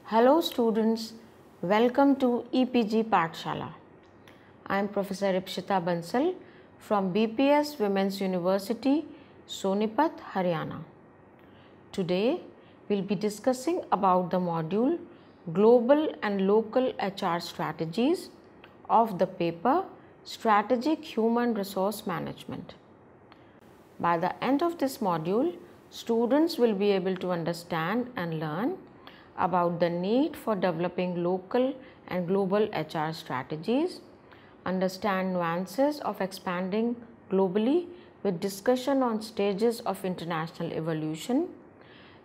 Hello students, welcome to EPG Pathshala. I am Professor Ipshita Bansal from BPS Women's University, Sonipat, Haryana. Today we will be discussing about the module Global and Local HR Strategies of the paper Strategic Human Resource Management. By the end of this module, students will be able to understand and learn about the need for developing local and global HR strategies, understand nuances of expanding globally with discussion on stages of international evolution,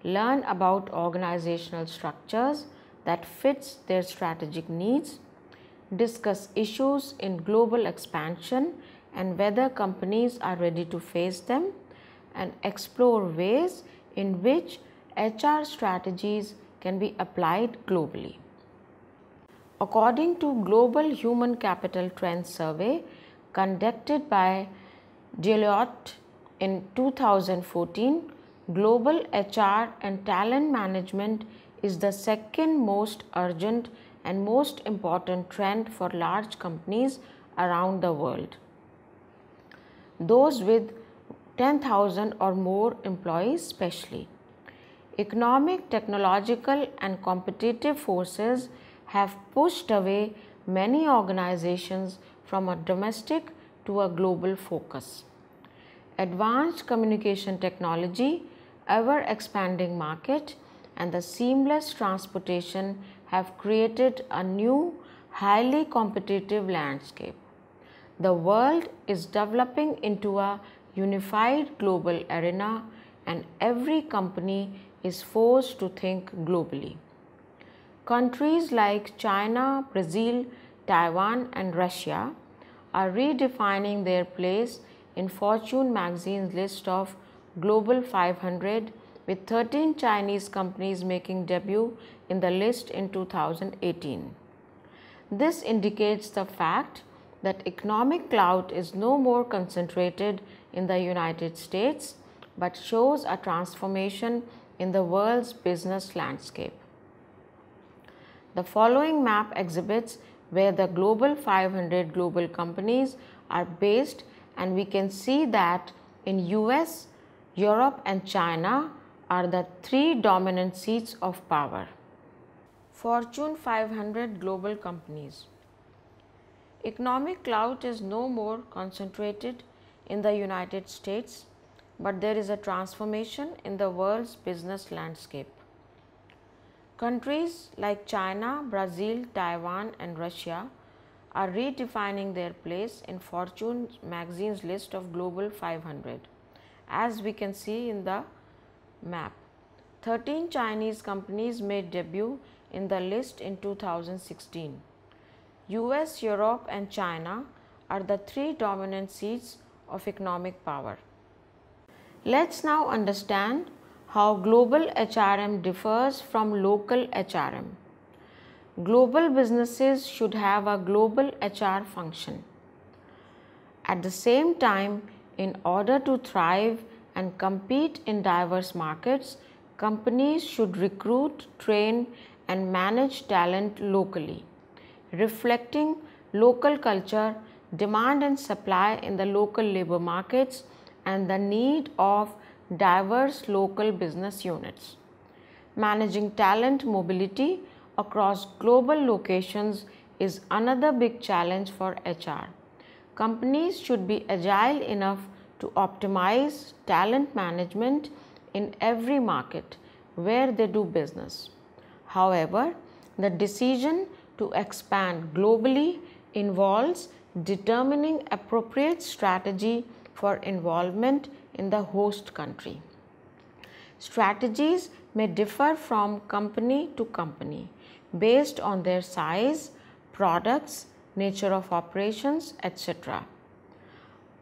learn about organizational structures that fits their strategic needs, discuss issues in global expansion and whether companies are ready to face them, and explore ways in which HR strategies can be applied globally. According to Global Human Capital Trends Survey conducted by Deloitte in 2014, global HR and talent management is the second most urgent and most important trend for large companies around the world. Those with 10,000 or more employees especially. Economic, technological and competitive forces have pushed away many organizations from a domestic to a global focus. Advanced communication technology, ever expanding market and the seamless transportation have created a new, highly competitive landscape. The world is developing into a unified global arena and every company is forced to think globally. Countries like China, Brazil, Taiwan and Russia are redefining their place in Fortune magazine's list of Global 500 with 13 Chinese companies making debut in the list in 2018. This indicates the fact that economic clout is no more concentrated in the United States but shows a transformation in the world's business landscape. The following map exhibits where the Global 500 global companies are based, and we can see that in US, Europe and China are the three dominant seats of power. Fortune 500 global companies. Economic clout is no more concentrated in the United States, but there is a transformation in the world's business landscape. Countries like China, Brazil, Taiwan and Russia are redefining their place in Fortune magazine's list of Global 500, as we can see in the map. 13 Chinese companies made debut in the list in 2016. US, Europe and China are the three dominant seats of economic power. Let's now understand how global HRM differs from local HRM. Global businesses should have a global HR function. At the same time, in order to thrive and compete in diverse markets, companies should recruit, train and manage talent locally, reflecting local culture, demand and supply in the local labor markets and the need of diverse local business units. Managing talent mobility across global locations is another big challenge for HR. Companies should be agile enough to optimize talent management in every market where they do business. However, the decision to expand globally involves determining appropriate strategy for involvement in the host country. Strategies may differ from company to company based on their size, products, nature of operations, etc.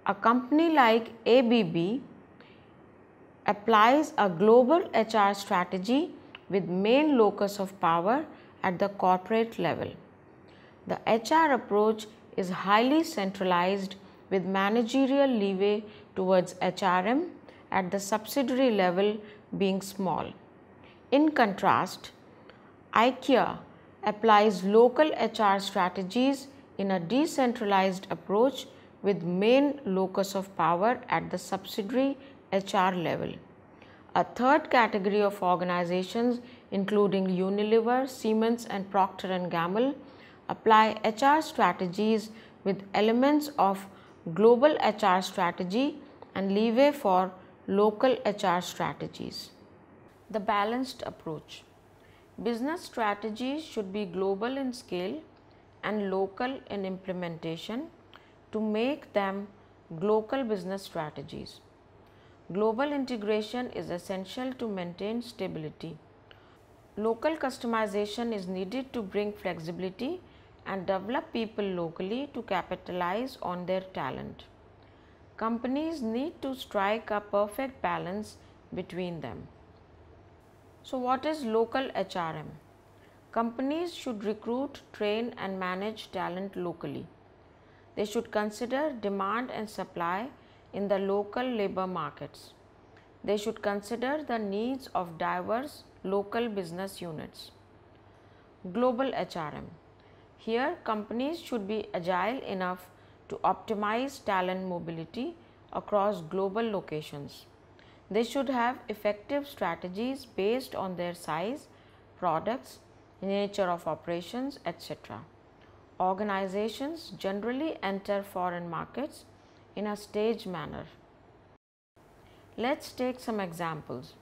A company like ABB applies a global HR strategy with main locus of power at the corporate level. The HR approach is highly centralized with managerial leeway towards HRM at the subsidiary level being small. In contrast, IKEA applies local HR strategies in a decentralized approach with main locus of power at the subsidiary HR level. A third category of organizations, including Unilever, Siemens and Procter & Gamble, apply HR strategies with elements of global HR strategy and leeway for local HR strategies. The balanced approach. Business strategies should be global in scale and local in implementation to make them global business strategies. Global integration is essential to maintain stability. Local customization is needed to bring flexibility and develop people locally to capitalize on their talent. Companies need to strike a perfect balance between them. So, what is local HRM? Companies should recruit, train and manage talent locally. They should consider demand and supply in the local labor markets. They should consider the needs of diverse local business units. Global HRM. Here, companies should be agile enough to optimize talent mobility across global locations. They should have effective strategies based on their size, products, nature of operations, etc. Organizations generally enter foreign markets in a staged manner. Let's take some examples.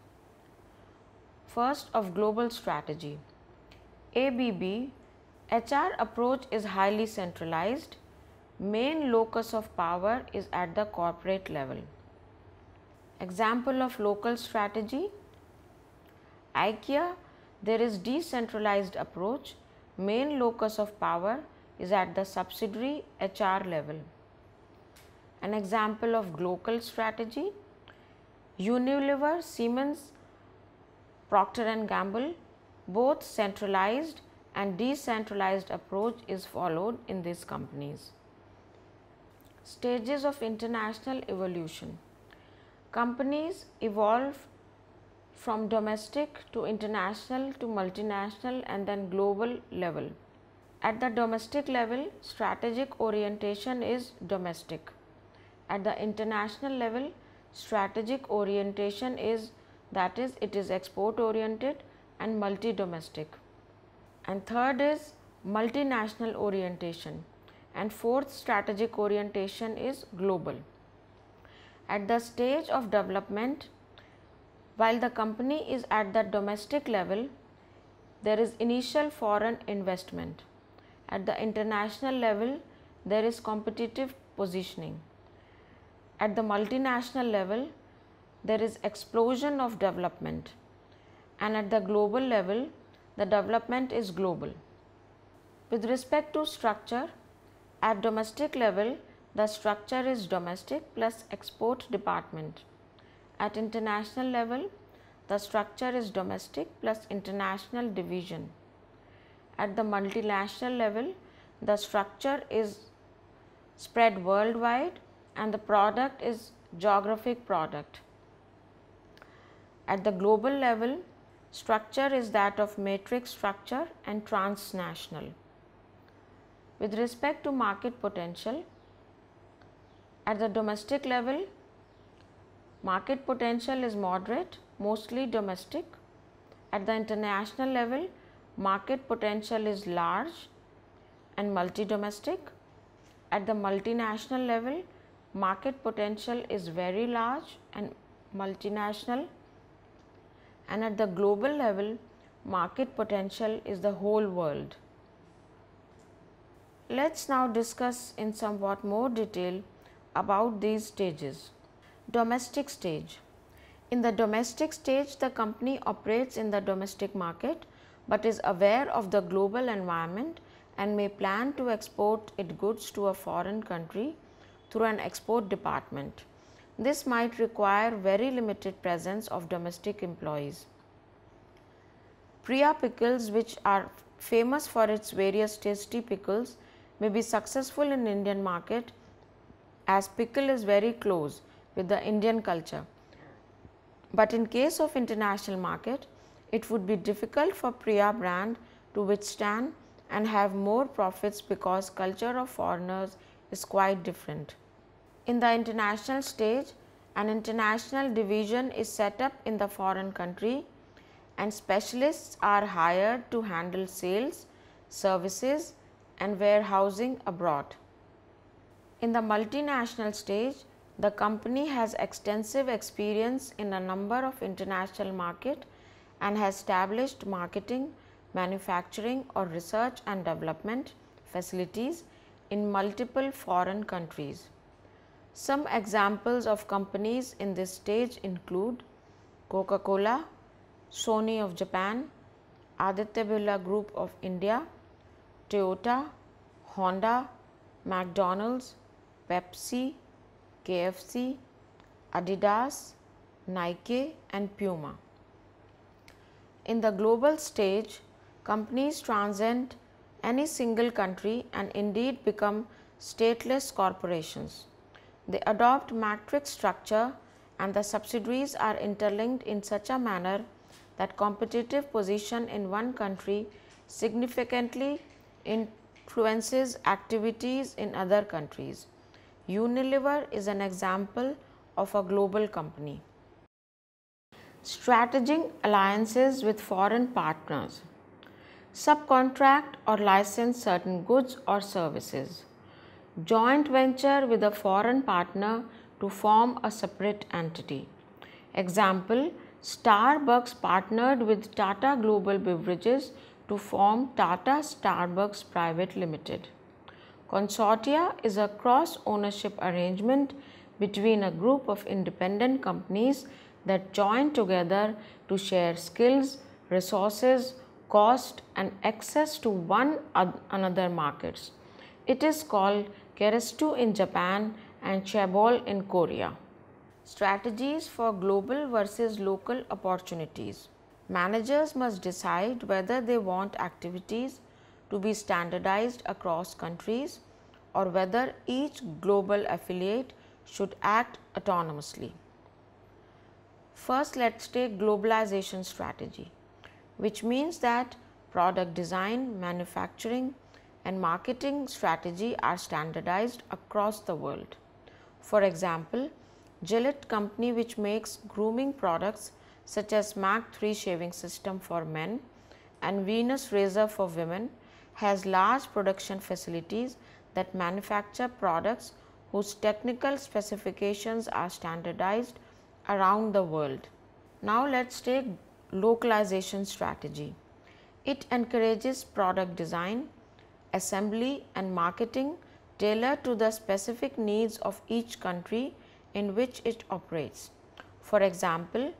First, of global strategy. ABB HR approach is highly centralized. Main locus of power is at the corporate level. Example of local strategy. IKEA, there is decentralized approach. Main locus of power is at the subsidiary HR level. An example of global strategy. Unilever, Siemens, Procter & Gamble, both centralized and decentralized approach is followed in these companies. Stages of international evolution. Companies evolve from domestic to international to multinational and then global level. At the domestic level, strategic orientation is domestic. At the international level, strategic orientation is, that is, it is export oriented and multi-domestic. And third is multinational orientation. And fourth, strategic orientation is global. At the stage of development, while the company is at the domestic level, there is initial foreign investment. At the international level, there is competitive positioning. At the multinational level, there is explosion of development. And at the global level, the development is global. With respect to structure, at domestic level, the structure is domestic plus export department. At international level, the structure is domestic plus international division. At the multinational level, the structure is spread worldwide and the product is geographic product. At the global level, structure is that of matrix structure and transnational. With respect to market potential, at the domestic level, market potential is moderate, mostly domestic. At the international level, market potential is large and multi-domestic. At the multinational level, market potential is very large and multinational. And at the global level, market potential is the whole world. Let's now discuss in somewhat more detail about these stages. Domestic stage. In the domestic stage, the company operates in the domestic market but is aware of the global environment and may plan to export its goods to a foreign country through an export department. This might require very limited presence of domestic employees. Priya Pickles, which are famous for its various tasty pickles, may be successful in Indian market as pickle is very close with the Indian culture. But in case of international market, It would be difficult for Priya brand to withstand and have more profits because culture of foreigners is quite different. In the international stage, an international division is set up in the foreign country and specialists are hired to handle sales, services and warehousing abroad. In the multinational stage, the company has extensive experience in a number of international markets and has established marketing, manufacturing or research and development facilities in multiple foreign countries. Some examples of companies in this stage include Coca-Cola, Sony of Japan, Aditya Birla Group of India, Toyota, Honda, McDonalds, Pepsi, KFC, Adidas, Nike and Puma. In the global stage, companies transcend any single country and indeed become stateless corporations. They adopt matrix structure and the subsidiaries are interlinked in such a manner that competitive position in one country significantly influences activities in other countries. Unilever is an example of a global company. Strategic alliances with foreign partners. Subcontract or license certain goods or services. Joint venture with a foreign partner to form a separate entity. Example, Starbucks partnered with Tata Global Beverages to form Tata Starbucks Private Limited. Consortia is a cross-ownership arrangement between a group of independent companies that join together to share skills, resources, cost and access to one another markets. It is called Keiretsu in Japan and Chaebol in Korea. Strategies for global versus local opportunities. Managers must decide whether they want activities to be standardized across countries or whether each global affiliate should act autonomously. First, let's take globalization strategy, which means that product design, manufacturing and marketing strategy are standardized across the world. For example, Gillette company, which makes grooming products such as Mach 3 shaving system for men and Venus razor for women, has large production facilities that manufacture products whose technical specifications are standardized around the world. Now let's take localization strategy. It encourages product design, assembly and marketing tailored to the specific needs of each country in which it operates. For example,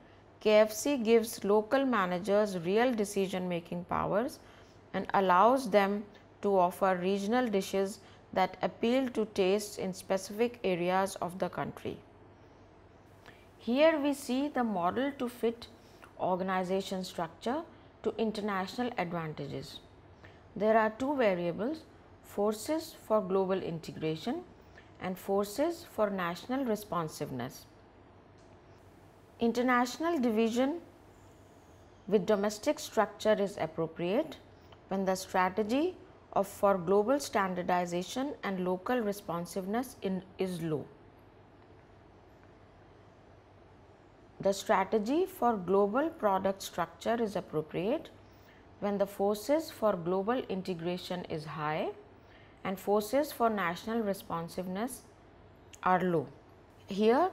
KFC gives local managers real decision making powers and allows them to offer regional dishes that appeal to tastes in specific areas of the country. Here we see the model to fit organization structure to international advantages. There are two variables, forces for global integration and forces for national responsiveness. International division with domestic structure is appropriate when the strategy for global standardization and local responsiveness is low. The strategy for global product structure is appropriate when the forces for global integration is high and forces for national responsiveness are low. Here,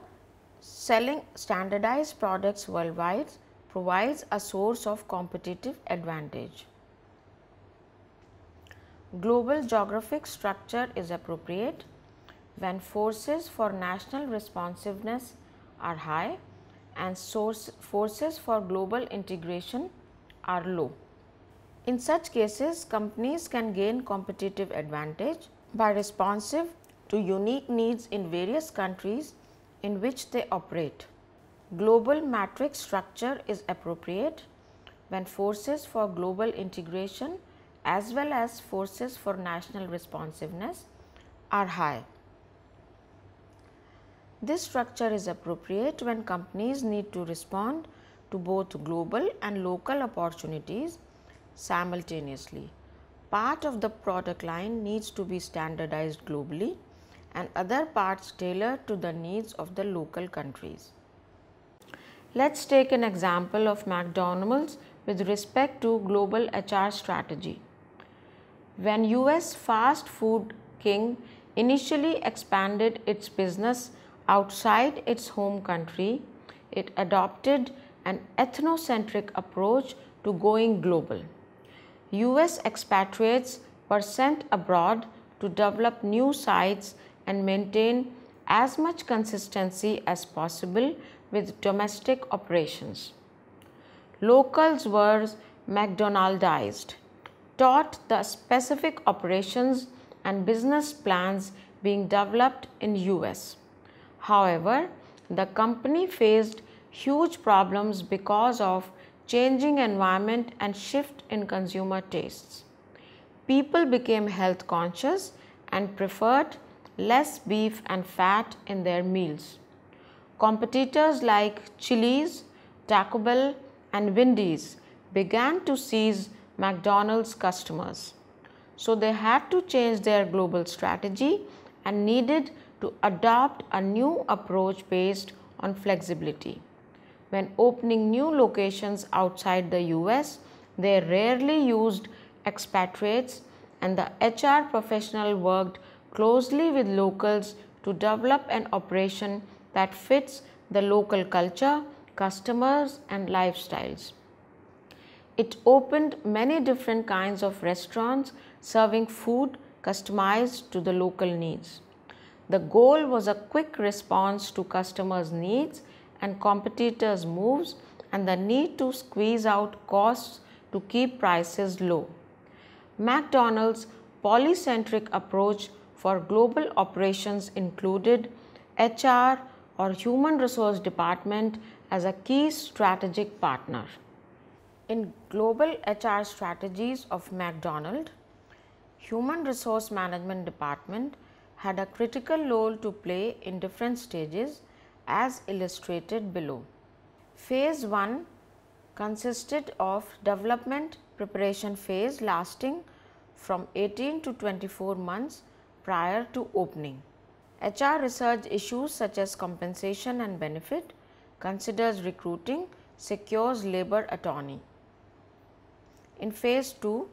selling standardized products worldwide provides a source of competitive advantage. Global geographic structure is appropriate when forces for national responsiveness are high and forces for global integration are low. In such cases, companies can gain competitive advantage by responsive to unique needs in various countries in which they operate. Global matrix structure is appropriate when forces for global integration as well as forces for national responsiveness are high. This structure is appropriate when companies need to respond to both global and local opportunities simultaneously. Part of the product line needs to be standardized globally and other parts tailored to the needs of the local countries. Let's take an example of McDonald's with respect to global HR strategy. When US fast food king initially expanded its business outside its home country, it adopted an ethnocentric approach to going global. US expatriates were sent abroad to develop new sites and maintain as much consistency as possible with domestic operations. Locals were McDonaldized, taught the specific operations and business plans being developed in US. However, the company faced huge problems because of changing environment and shift in consumer tastes. People became health conscious and preferred less beef and fat in their meals. Competitors like Chili's, Taco Bell and Wendy's began to seize McDonald's customers. So they had to change their global strategy and needed to adopt a new approach based on flexibility. When opening new locations outside the US, they rarely used expatriates and the HR professional worked closely with locals to develop an operation that fits the local culture, customers and lifestyles. It opened many different kinds of restaurants serving food customized to the local needs. The goal was a quick response to customers' needs and competitors' moves and the need to squeeze out costs to keep prices low. McDonald's polycentric approach for global operations included HR or human resource department as a key strategic partner. In global HR strategies of McDonald's, human resource management department had a critical role to play in different stages as illustrated below. Phase 1 consisted of development preparation phase lasting from 18 to 24 months prior to opening. HR research issues such as compensation and benefit, considers recruiting, secures labor autonomy. In phase 2,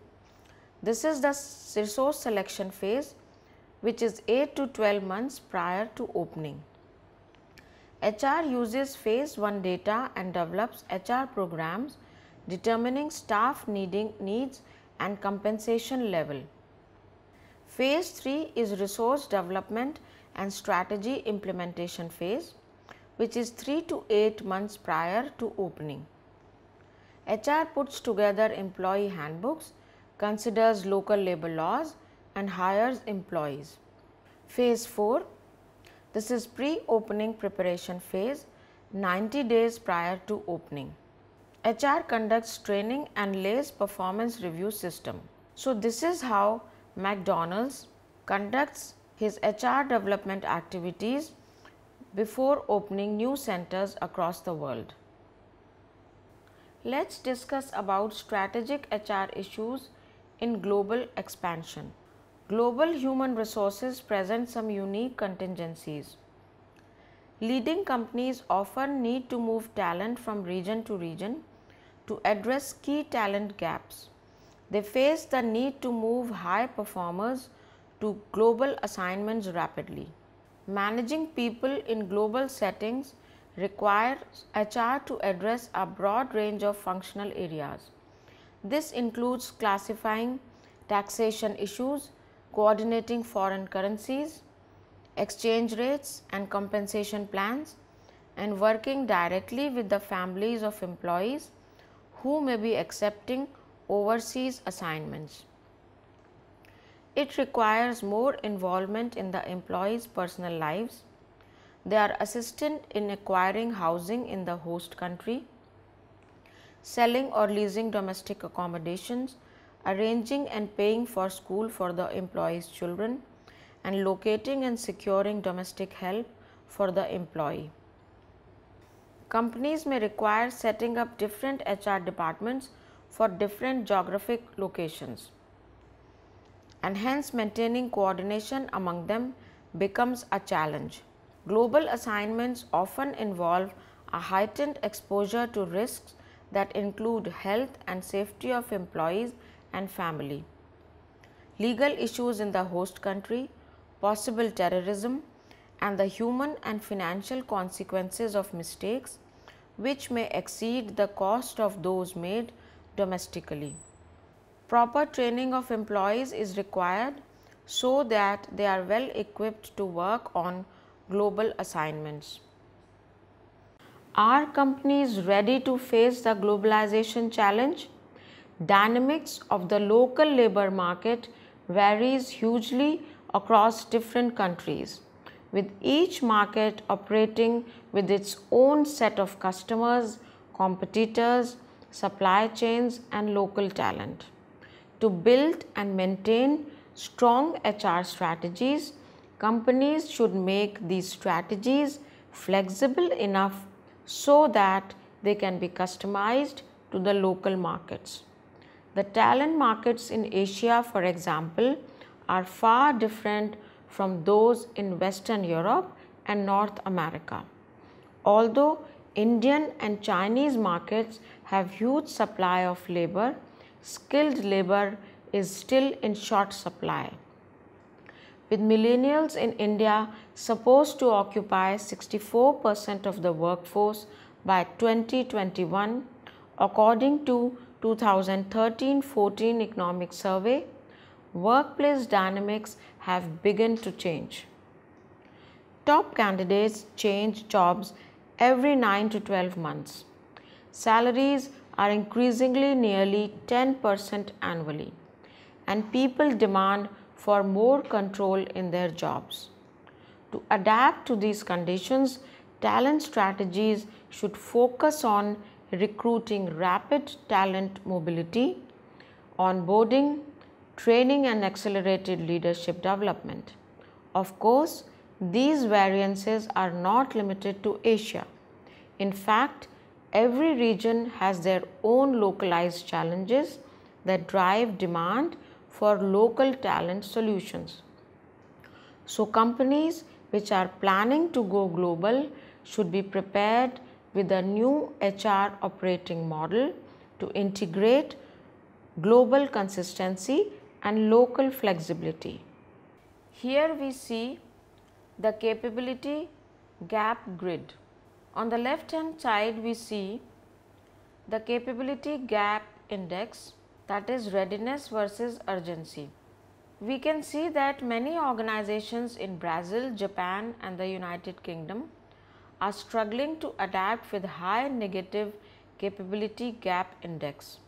this is the resource selection phase, which is 8 to 12 months prior to opening. HR uses phase 1 data and develops HR programs determining staff needs and compensation level. Phase 3 is resource development and strategy implementation phase, which is 3 to 8 months prior to opening. HR puts together employee handbooks, considers local labor laws and hires employees. Phase 4, this is pre-opening preparation phase, 90 days prior to opening. HR conducts training and lays performance review system. So this is how McDonald's conducts his HR development activities before opening new centers across the world. Let's discuss about strategic HR issues in global expansion. Global human resources present some unique contingencies. Leading companies often need to move talent from region to region to address key talent gaps. They face the need to move high performers to global assignments rapidly. Managing people in global settings requires HR to address a broad range of functional areas. This includes classifying taxation issues, coordinating foreign currencies, exchange rates and compensation plans, and working directly with the families of employees who may be accepting overseas assignments. It requires more involvement in the employees' personal lives. They are assisted in acquiring housing in the host country, selling or leasing domestic accommodations, arranging and paying for school for the employee's children, and locating and securing domestic help for the employee. Companies may require setting up different HR departments for different geographic locations, and hence maintaining coordination among them becomes a challenge. Global assignments often involve a heightened exposure to risks that include health and safety of employees and family, legal issues in the host country, possible terrorism, and the human and financial consequences of mistakes which may exceed the cost of those made domestically. Proper training of employees is required so that they are well equipped to work on global assignments. Are companies ready to face the globalization challenge? Dynamics of the local labor market varies hugely across different countries, with each market operating with its own set of customers, competitors, supply chains, and local talent. To build and maintain strong HR strategies, companies should make these strategies flexible enough so that they can be customized to the local markets. The talent markets in Asia, for example, are far different from those in Western Europe and North America. Although Indian and Chinese markets have huge supply of labor, skilled labor is still in short supply. With millennials in India supposed to occupy 64% of the workforce by 2021, according to 2013-14 economic survey, workplace dynamics have begun to change. Top candidates change jobs every 9 to 12 months. Salaries are increasingly nearly 10% annually, and people demand for more control in their jobs. To adapt to these conditions, talent strategies should focus on recruiting rapid talent mobility, onboarding, training, and accelerated leadership development. Of course, these variances are not limited to Asia. In fact, every region has their own localized challenges that drive demand for local talent solutions. So, companies which are planning to go global should be prepared with a new HR operating model to integrate global consistency and local flexibility. Here we see the capability gap grid. On the left hand side we see the capability gap index, that is readiness versus urgency. We can see that many organizations in Brazil, Japan and the United Kingdom are struggling to adapt with high negative capability gap index.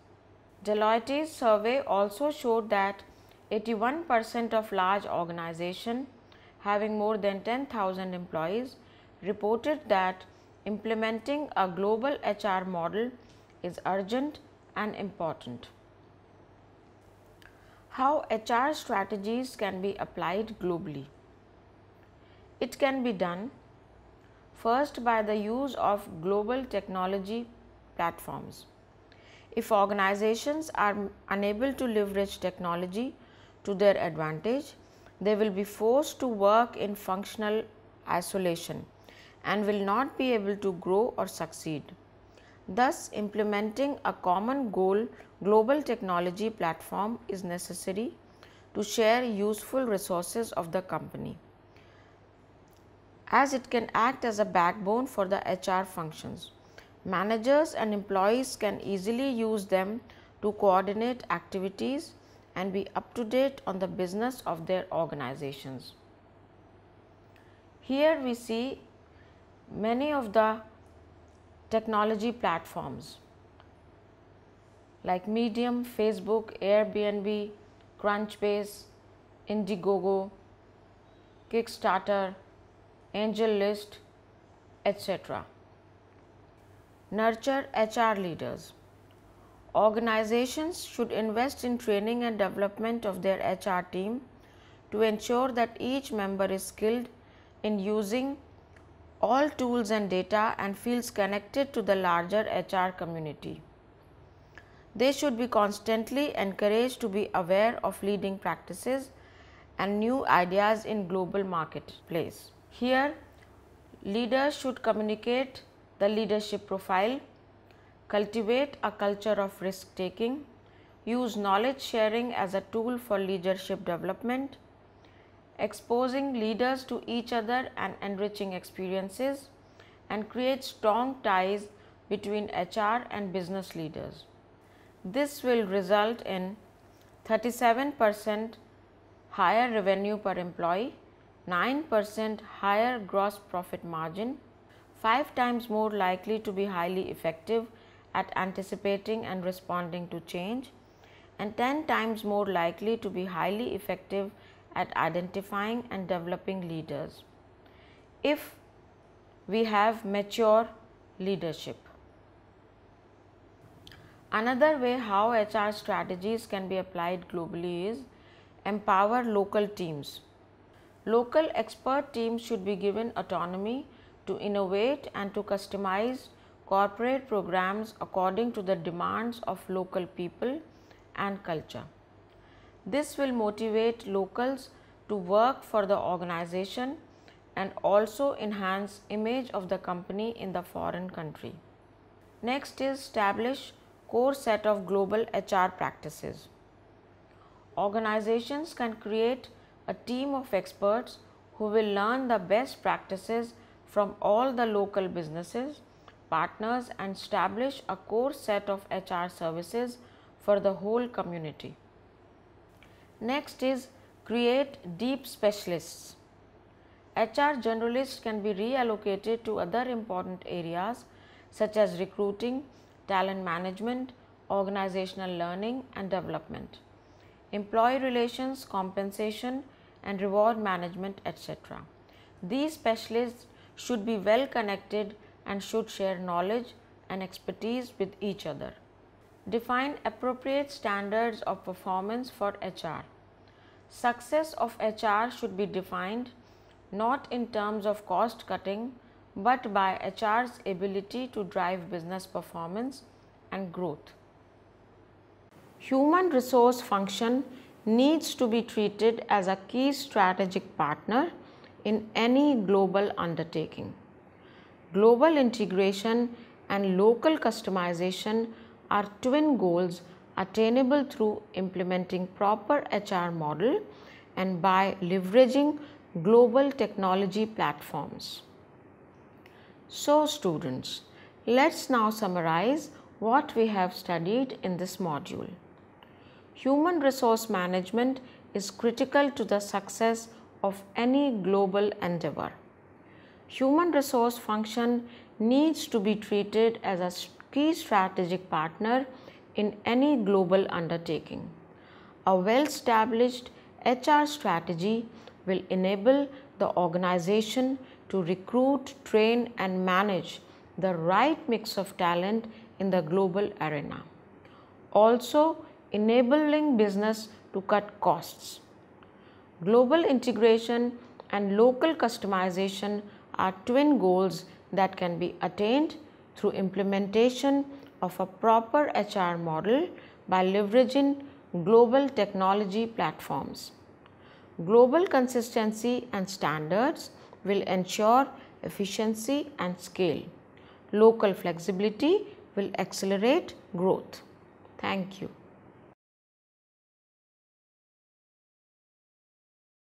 Deloitte's survey also showed that 81% of large organizations having more than 10,000 employees reported that implementing a global HR model is urgent and important. How HR strategies can be applied globally? It can be done first by the use of global technology platforms. If organizations are unable to leverage technology to their advantage, they will be forced to work in functional isolation and will not be able to grow or succeed. Thus, implementing a common global technology platform is necessary to share useful resources of the company, as it can act as a backbone for the HR functions. Managers and employees can easily use them to coordinate activities and be up to date on the business of their organizations. Here we see many of the technology platforms like Medium, Facebook, Airbnb, Crunchbase, Indiegogo, Kickstarter, AngelList, etc. Nurture HR leaders. Organizations should invest in training and development of their HR team to ensure that each member is skilled in using all tools and data and feels connected to the larger HR community. They should be constantly encouraged to be aware of leading practices and new ideas in global marketplace. Here, leaders should communicate the leadership profile, cultivate a culture of risk taking, use knowledge sharing as a tool for leadership development, exposing leaders to each other and enriching experiences, and create strong ties between HR and business leaders. This will result in 37% higher revenue per employee, 9% higher gross profit margin, 5 times more likely to be highly effective at anticipating and responding to change, and 10 times more likely to be highly effective at identifying and developing leaders if we have mature leadership. Another way how HR strategies can be applied globally is empower local teams. Local expert teams should be given autonomy to innovate and to customize corporate programs according to the demands of local people and culture. This will motivate locals to work for the organization and also enhance image of the company in the foreign country. Next is establish core set of global HR practices. Organizations can create a team of experts who will learn the best practices from all the local businesses, partners, and establish a core set of HR services for the whole community. Next is create deep specialists. HR generalists can be reallocated to other important areas such as recruiting, talent management, organizational learning and development, employee relations, compensation and reward management, etc. These specialists should be well connected and should share knowledge and expertise with each other. Define appropriate standards of performance for HR. Success of HR should be defined not in terms of cost cutting, but by HR's ability to drive business performance and growth. Human resource function needs to be treated as a key strategic partner in any global undertaking. Global integration and local customization are twin goals attainable through implementing proper HR model and by leveraging global technology platforms. So students, let's now summarize what we have studied in this module. Human resource management is critical to the success of any global endeavor. Human resource function needs to be treated as a key strategic partner in any global undertaking. A well-established HR strategy will enable the organization to recruit, train and manage the right mix of talent in the global arena. Also, enabling business to cut costs. Global integration and local customization are twin goals that can be attained through implementation of a proper HR model by leveraging global technology platforms. Global consistency and standards will ensure efficiency and scale. Local flexibility will accelerate growth. Thank you.